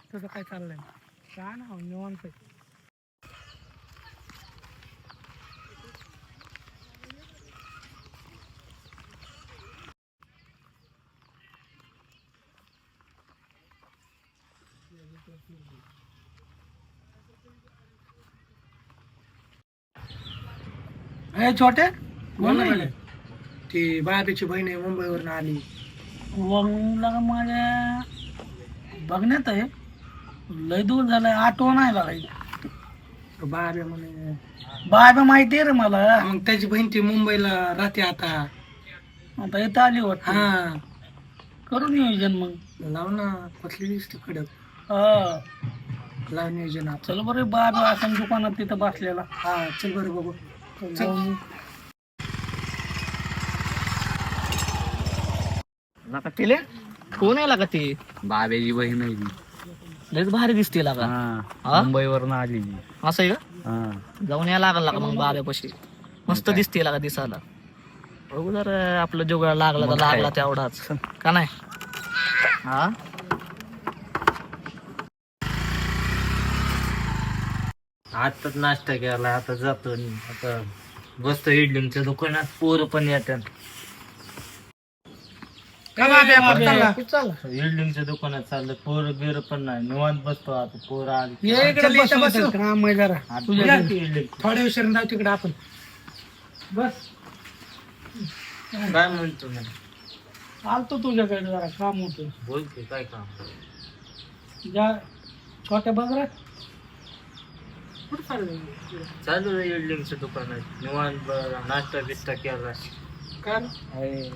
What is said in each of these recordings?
तसं काय चाललंय काय ना निवांत आहे. ए छोटे बोल ना ती बायाची बहीण आहे मुंबईवरून आली वंगला माझ्या बघण्यात आहे लय दूर झालाय आठवण नाही लागायची बाबे म्हणे बाबा माहिती आहे रे मला मग त्याची बहीण ती मुंबईला राहते आता आता येत आली वाटत हा करू नियोजन मग लाव ना कसली दिसते कडक हा लाव नियोजन चल बरं बाबा असं दुकानात तिथं बसलेला हा चल बरं बघू नका केले कोण आहे लागा ती बाब्याची बहीण आहे ती. लयच भारी दिसते लागा हा मुंबईवरून आली ती. असं आहे का हा जाऊन या लागला का मग बाब्यापाशी मस्त दिसते लागा दिसायला बघू जर आपलं जुगाड लागला तर मग काय? लागला तेवढाच का नाही हा आताच नाश्ता केला आता जातो आता बसतो इडलीच्या दुकानात पोरं पण येतात इडलीच्या दुकानात चाललं पोरं बिर पण नाही निवांत बसतो आता पोरं आली थोड्या विषयाने जाऊ तिकडे आपण बस काय म्हणतो मी आलतो तुझ्याकडे जरा काम होतं बोलते काय काम ज्या छोट्या बाजारात चालू आहे इडलीच्या दुकानात निवांत नाश्ता बिस्टा केला काय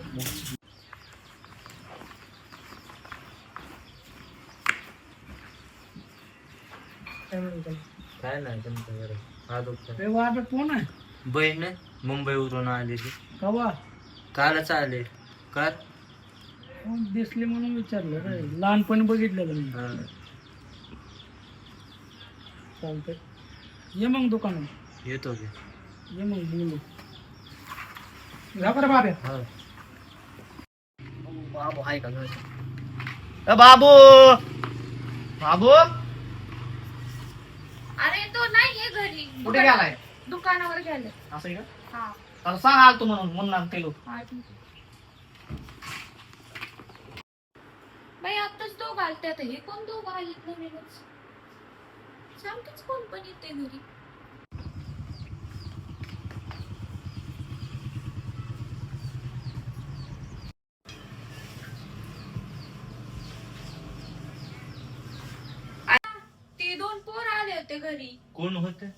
काय नाही तुमच्याकडे हा दुकान वाटत कोण आहे बहीण आहे, मुंबईवरून आलेली कवा कालच आले का दिसली म्हणून विचारलं रे लहानपणी बघितलेलं मी चालतंय ये मग दुकानात येतो की ये मग बोलू जा बरं बाबा हा बाबू आहे का घरी? बाबू बाबू अरे तो नाहीये घरी कुठे गेलाय दुकानावर गेले असं आहे का हा तर सांग आलतो म्हणून केलो बाई आताच दोघ आलते आता हे कोण दोघ आलेत नवीनच सांगतेच कोण पण येते घरी ते दोन पोर आले होते घरी कोण होते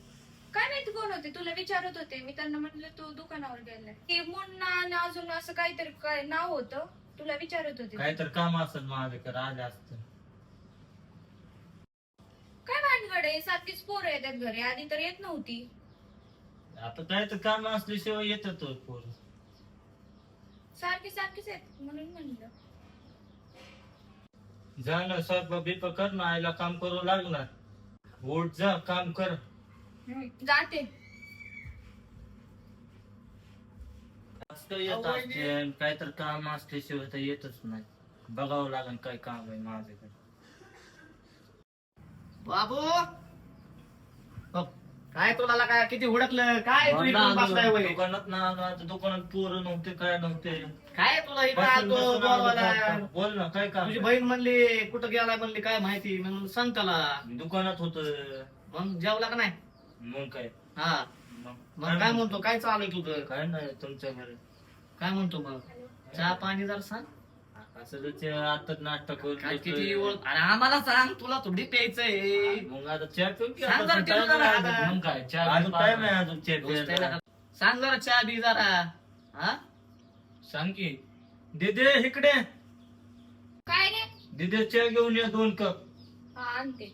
काय माहिती कोण होते तुला विचारत होते मी त्यांना म्हटलं तू दुकानावर गेलाय ते मुन्ना आणि अजून असं काहीतरी काय नाव होतं तुला विचारत होते काय तर काम असेल माझ्याकडे आले असत काय भानगड आहे सारखीच पोरं येतात घरी आधी तर येत नव्हती आता काय तर काम असल्याशिवाय येतात पोर सारखीच येत म्हणून म्हणलं जा ना स्वयंपाक बिपाक कर ना आईला काम करू लागणार उठ जा काम कर जाते असतं येत असते काय तर काम असल्याशिवाय तर येतच नाही बघावं लागेल काय काम आहे माझ्याकडे बाबू हो, काय तुला काय किती हुडकलं काय तू इकडून बसलाय वय? दुकानात ना आलो आता दुकानात पोरं नव्हते काय नव्हते काय तुला इकडे बसून आलतो बसून बोलवायला आलो. बोल ना काय काम तुझी आहे? बहीण म्हणली कुठं गेलाय म्हणली काय माहिती म्हणून सांग त्याला दुकानात होत मग जेवला का नाही मग काय हा मग काय म्हणतो काय चालू आहे तुझं काय नाही तुमच्या घरी काय म्हणतो मग चहा पाणी जरा सांग असं ते आताच नाश्ता करून काय देतोय. किती अरे आम्हाला सांग तुला थोडी प्यायचंय मग आता चहा पिऊ की सांग आता? जरा time तिला आहे जरा. अजून. मग काय चहा अजून टाइम आहे अजून चहा प्यायला. सांग जरा चहा बी जरा हा सांग की दिदे इकडे काय रे दिदे चहा घेऊन ये 2 कप हा आणते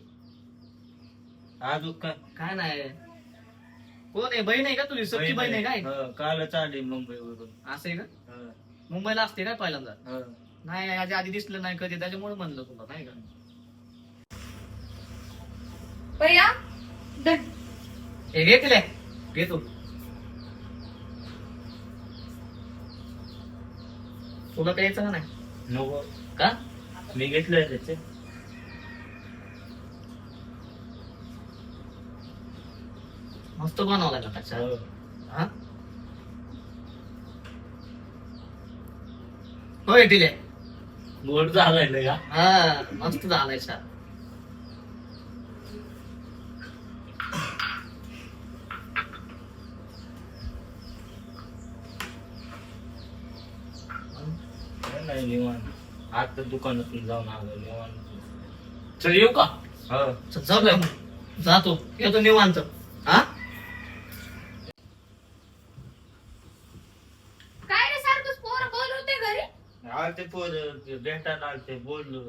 अजून काय काय नाही कोण आहे बहीण आहे का तुझी सख्खी बहीण आहे काय हो, कालच आली मुंबईवरून असं आहे का हो, मुंबईला असते काय पहिल्यांदा हो. नाही याच्या आधी दिसलं नाही कधी त्याच्यामुळे म्हणलं तुला नाही का भैया धर. हे घेतले घेतो तुला प्यायचं का नाही नको का मी घेतलंय त्याचे. मस्त बनवलाय का चहा? हो. हा? होय दिले. गोड झालाय का? हा मस्त झालाय चहा. नाही निवांत. आता दुकानातून जाऊन आलो निवांत. चल येऊ का? हो. चल, जाऊ दे. जातो येतो निवांत. हा काय रे सारखंच पोरं बोलवते घरी? आलते पोर भेटायला आलते बोललो.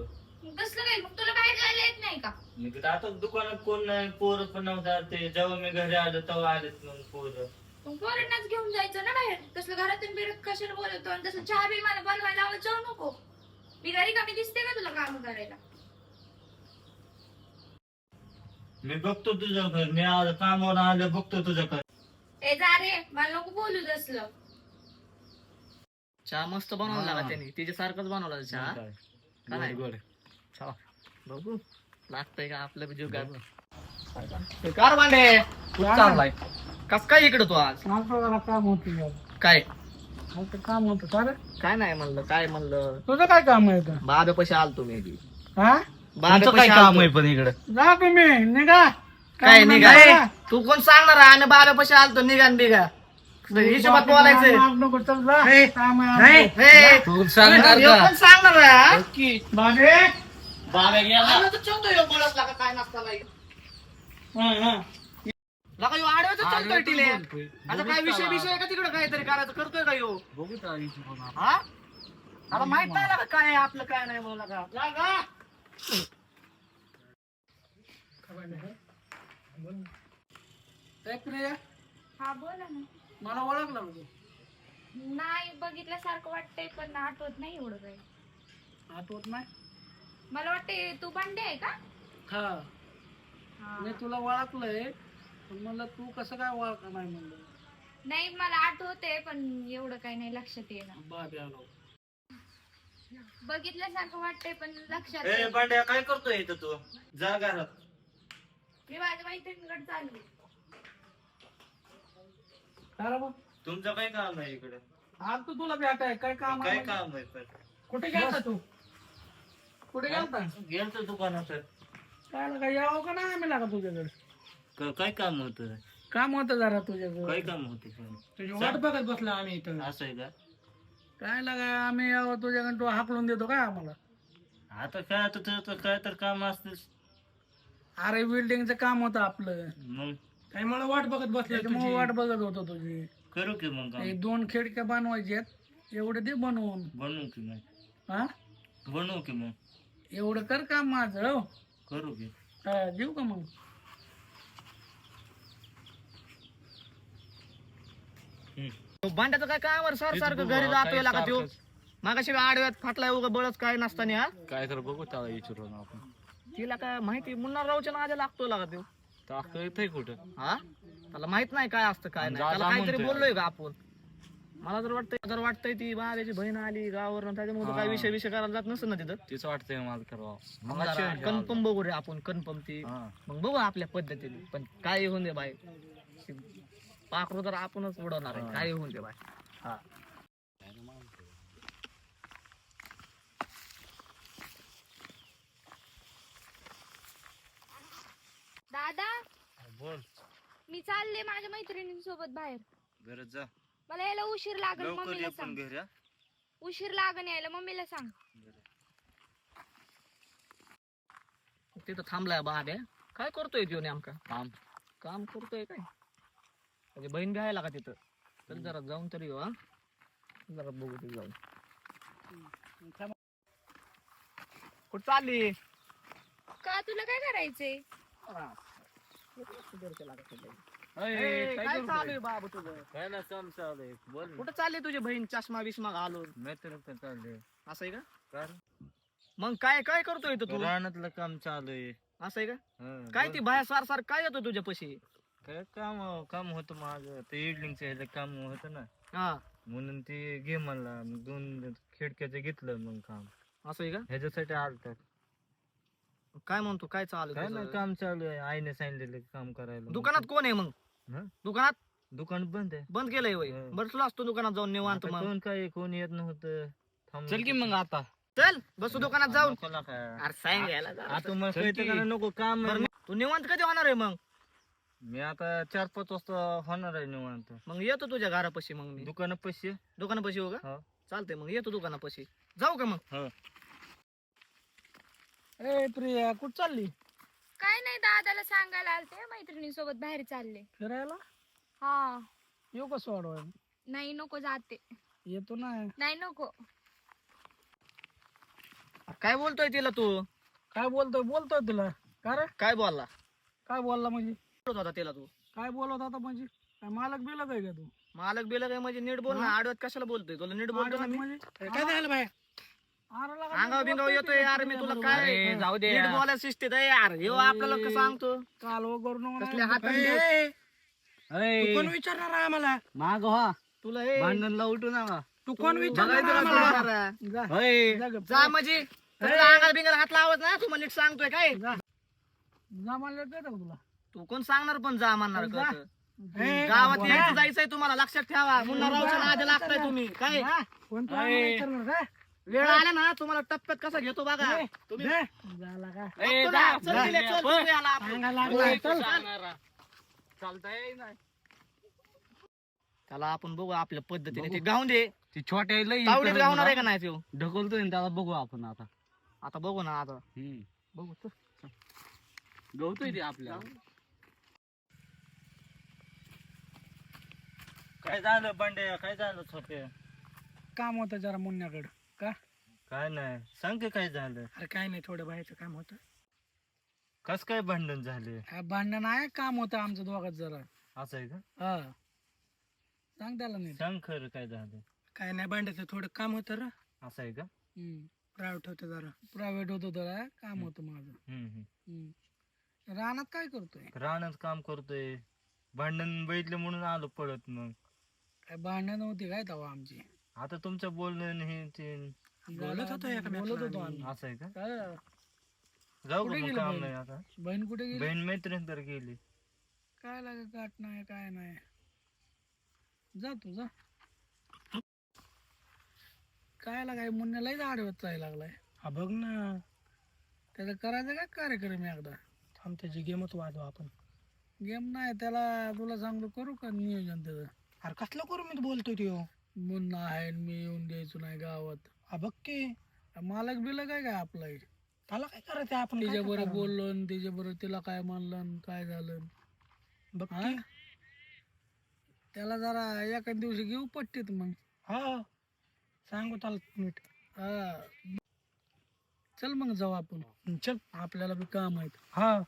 कसलं काय मग तुला बाहेर जायला येत नाही का? मी आता दुकानात कोण नाही पोरं पण नव्हता ते जेव्हा मी घरी आलो तेव्हा आलेत मग पोरं. मग पोरांनाच घेऊन जायचं ना बाहेर. तसलं घरातून बिरत कशाला बोलवतो? आणि तसं चहा बी मला बनवायला लावत जाऊ नको. मी घरी कमी दिसते का तुला काम करायला? मी बघतो तुझं घर. मी आज कामावर आलं बघतो तुझं घर. ए जा रे, मला नको बोलू तसलं. चहा मस्त बनवला हा. का त्याने तिच्या सारखंच बनवला चहा. काय? का नाही? गोड, गोड. चला, बघू लागतंय का आपलं बी जुगाड. कार भांडे कुठं चाललाय? कस काय इकडे तू आज? जरा काम होतं काय काम होतं का रे? काय नाही म्हणलं काय म्हणलं तुझं काय काम आहे इथं? बाबे पैसे आलतो मी बी. हा बाबे पैसे आलतो. पण इकडे जा तुम्ही निघा. काय काम निघा नाही ए, का? तू कोण सांगणार आहे? आणि बाबे पैसे आलतो निघा न बिघा हिशोबात बोलायचं. माफ नको, चल जा. हे, काम आहे हे, आपलं. हे, तू सांगणार ह्यो का? कोण सांगणार आहे, हा? बाबे. बाबा गेला. आलं तर चलतो ह्यो बोलतला का काय नसता बाई. लका ह्यो आडव्याचं चालतोय टिले. आता काय विषय आहे का तिकडे काहीतरी करायचं करतोय का ह्यो? हा? आता माहित नाही ना का काय आहे आपलं काय नाही मला का जा, जा. ए, प्रिया, हा बोला ना. मला ओळखलं म्हणजे नाही बघितल्यासारखं वाटतंय पण आठवत नाही एवढं काही. आठवत नाही. मला वाटते तू बंडे आहे का? हा हा. मी तुला ओळखलंय पण म्हणलं तू कसं काय ओळख नाही म्हणलं. नाही मला आठवते पण एवढं काही नाही लक्षात येणार. बाबे आलो. बघितल्यासारखं वाटतंय पण लक्षात ए येत. बांड्या काय करतोय इथं तू? जा घरात. मी माझ्या मैत्रिणीकडे चालली. काय रे मग? तुमचं काय काम आहे इकडे? आज तू तुला भेटाय काय काम काय आहे? काम आहे पण? कुठे गेलता तू? कुठे गेलता? गेलतो दुकानात. काय लागा यावं का नाही आम्ही लागा तुझ्याकडे? काय काम होतं? काम होतं जरा काय तुझ्याकडे. काम होते? तुझी वाट बघत बसला आम्ही इथं. असं आहे का? काय लागा आम्ही यावं तुझ्याकडे, तू हाकलून देतो काय आम्हाला? आता काय आता तुझं काय तर काम असतेस अरे बिल्डिंगचं काम होतं आपलं. मग काय मला वाट बघत बसले त्यामुळे वाट बघत होतो तुझी. करू की मग काम. एक 2 खिडक्या बनवायच्यात एवढे दे बनवून. बनवू की मग. हा बनवू की मग. एवढं कर काम माझं. हो करू की. हा, देऊ का मग? भांड्याचं काय काय सर सारखं घरी जातोय लागा त्यो. मागाशी आडव्यात फाटलाय उगा बळच काय नसताना हा. काय कर बघू त्याला विचारून आपण. तिला काय माहिती मुन्नार रावच्या नाद्या लागतोय लागा त्यो. टाकतो इथे कुठं? हा त्याला माहित नाही काय असतं काय नाही. त्याला काहीतरी बोललोय का आपण? मला जर वाटतंय ती बाबाची बहीण आली गावावरून त्याच्यामुळे काय विषय करायला जात नसतं ना तिथं. तीच वाटतंय मला करावं. कन्फर्म बघू रे आपण कन्फर्म ती मग बघू आपल्या पद्धतीने. पण काय होऊन दे बाई पाखरू तर आपणच उडवणार आहे. काय होऊन दे बाई. हा दादा बोल. मी चालले माझ्या मैत्रिणींसोबत बाहेर. घरात जा. मला यायला उशीर लागेल. लवकर मम्मीला ये सांग. पण घरी हा. उशीर लागेल यायला मम्मीला सांग. तिथं थांबलाय बाबे. काय करतोय त्यो नेमका? काम करतोय काय? म्हणजे बहीण घ्यायला का तिथं? तर जरा जाऊन तरी येऊ हा. जरा बघू ते जाऊन. कुठं चालली? का तुला काय करायचंय? काय चालू आहे बाबू तुझं? काय ना काम चालू आहे. बोल. कुठं चालली तुझी बहीण चष्मा बिष्मा घालून? मैत्रीण चाललंय. असं आहे का? कारण मग काय काय करतोय इथं तू? रानातलं काम चालू आहे. असं आहे का? हं, काय बोल. ती बाहेर सार काय येतो तुझ्या पशी? काय काम होतं माझं ते इडलिंगचं ह्याचं काम होतं ना हा म्हणून ते घे म्हणला. मग 2 खिडक्याचं घेतलं मग काम. असं आहे का? ह्याच्यासाठी आलतो. काय म्हणतो, काय चालू काय तुझं? नाही, काम चालू आहे, आईने सांगितलेलं काम करायला. दुकानात कोण आहे मग? हं? दुकानात दुकान बंद आहे. बंद केलंय वय? हो. बसलो असतो दुकानात जाऊन निवांत आता मग. कोण काय कोण येत नव्हतं. चल की मग आता चल बसू दुकानात जाऊन. अरे सांगायला जा. आता मला कळतं का नको काम आहे. बरं, तू निवांत कधी होणार आहे मग? मी आता 4-5 वाजता होणार आहे निवांत. मग येतो तुझ्या घरापाशी मग मी. दुकानात पैसे. दुकानापाशी हो का? हो. चालतंय मग येतो दुकानापाशी. जाऊ का मग? हो. ए प्रिया कुठं चालली? काय नाही, दादाला सांगायला आलते मैत्रिणीसोबत बाहेर चालले. फिरायला? हा. येऊ का सोडवायला? नाही नको, जाते. येतो ना. नाही नको. काय बोलतोय तिला तू? काय बोलतोय तुला? का रे? काय बोलला? काय बोलला म्हणजे? बोलत होता तिला तू? काय बोलत होता म्हणजे? काय मालक बिलक आहे का तू? मालक बिलक काय म्हणजे नीट बोल ना. आडव्यात कशाला बोलतोय? तुला नीट बोलतो ना मी. म्हणजे काय झालं बाय? अंगाव बिंगाव येतोय यार मी तुला काय जाऊ दे. नीट बोलायला शिस्तीत आहे यार. हे आपल्याला कसं सांगतो? काल वगैरे कसल्या हातात कोण विचारणार आहे आम्हाला? माग व्हा, तुला हे भांडणला उठू नका. तू कोण बघायचं विचारणार तुला आम्हाला? सोडणार. जा. होय. जा गं. जा म्हणजे अंगाला बिंगाला हात लावत ना. तू मला नीट सांगतोय काय? जा. जा म्हणलं कळतं का तुला? तू कोण सांगणार पण जा म्हणणार जा. कळतं. ए, गावात बोला. यायचं जायचंय तुम्हाला, लक्षात ठेवा. मुन्ना रावच्या नादी लागताय तुम्ही काय? जा. कोण तू आम्हाला विचारणार का? वेळ आला ना तुम्हाला टप्प्यात कसा घेतो बघा ए, तुम्ही. जा. झाला का? बघतो ना. चल दिले, चल तुम्ही आला आपण. सांगायला लागलाय. चल. चालतंय नाही. त्याला आपण बघू आपल्या पद्धतीने. ते गाऊन दे. ती छोट्या लई तावडीत गावणार आहे का नाही तो? ढकलतोय ना त्याला, बघू आपण आता. आता बघू ना आता. बघू तर. गवतोय ते आपल्याला. काय झालं बंड्या, काय झालं छोटे? काम होतं जरा मुन्याकडं. का? काय नाही, सांग की काय झालं. अरे काय नाही, थोडं बाहेरचं काम होतं. कस काय भांडण झाले? भांडण आहे, काम होतं आमचं दोघात जरा. असं आहे का? हा. सांग त्याला नाही. सांग खरं काय झालं. काय नाही, भांडायचं थोडं काम होतं रे. असं आहे का? प्रायव्हेट होतं जरा. प्रायव्हेट होतं जरा, काम होतं माझं. रानात काय करतोय? रानात काम करतोय. भांडण बघितलं म्हणून आलो पळत. मग काय भांडण होती काय तेव्हा आमची? आता तुमचं बोलणं हे ते. बोलत होतो आम्ही. असं आहे का? हा. जाऊ का कुठे मग, गेली काम बहीण? नाही आता. बहीण कुठे गेली? बहीण मैत्रीण तर गेली. काय लागे गाठ नाही काय नाही. जा तू जा. काय लागाय मुन्यालाही आडवत जायला लागलाय. हा बघ ना, त्याचा करायचा काय कार्यक्रम आहे एकदा. थांब, त्याची गेमच वाजवा आपण. गेम नाही त्याला, तुला सांगतो करू का नियोजन त्याचं? अरे कसलं करू मी बोलतोय तो? मुन्ना आहे आणि मी येऊन द्यायचो नाही गावात. हा बघ की, मालक बिलक काय काय आपला? त्याला काय करायचं आपण? तिच्याबरोबर बोललो आणि तिच्याबरोबर तिला काय म्हणलं आणि काय झालं बघ की. त्याला जरा एका दिवशी घेऊ पट्टीत मग. हा, सांगू त्याला नीट. हा, चल मग जाऊ आपण. चल, आपल्याला बी काम आहेत. हा.